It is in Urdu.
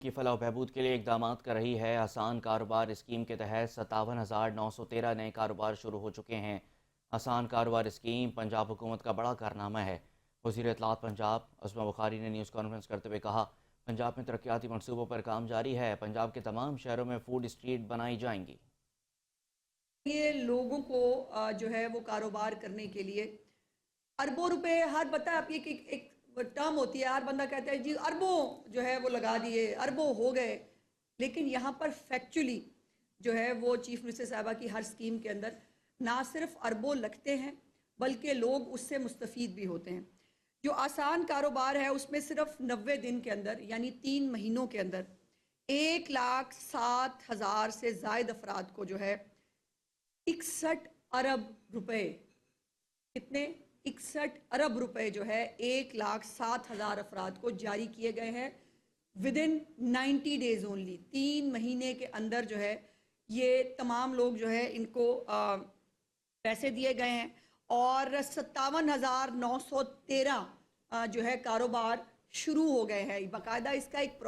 کی فلاح و بہبود کے لیے اقدامات کر رہی ہے۔ آسان کاروبار اسکیم کے تحت 57,913 نئے کاروبار شروع ہو چکے ہیں۔ آسان کاروبار اسکیم پنجاب حکومت کا بڑا کارنامہ ہے۔ وزیر اطلاعات پنجاب عظمی بخاری نے نیوز کانفرنس کرتے ہوئے کہا، پنجاب میں ترقیاتی منصوبوں پر کام جاری ہے۔ پنجاب کے تمام شہروں میں فوڈ اسٹریٹ بنائی جائیں گی۔ یہ لوگوں کو جو ہے وہ کاروبار کرنے کے لیے اربوں روپے ہر بتا آپ کی ایک ٹرم ہوتی ہے، ہر بندہ کہتا ہے جی اربوں جو ہے وہ لگا دیے، اربوں ہو گئے، لیکن یہاں پر فیکچولی جو ہے وہ چیف منسٹر صاحبہ کی ہر سکیم کے اندر نہ صرف اربوں لگتے ہیں بلکہ لوگ اس سے مستفید بھی ہوتے ہیں۔ جو آسان کاروبار ہے اس میں صرف 90 دن کے اندر یعنی 3 مہینوں کے اندر 1,07,000 سے زائد افراد کو جو ہے 61 ارب روپے، کتنے 61 ارب روپے جو ہے 1,07,000 افراد کو جاری کیے گئے ہیں ودن 90 ڈیز اونلی۔ 3 مہینے کے اندر جو ہے یہ تمام لوگ جو ہے ان کو پیسے دیے گئے ہیں اور 57,913 جو ہے کاروبار شروع ہو گئے ہیں۔ باقاعدہ اس کا ایک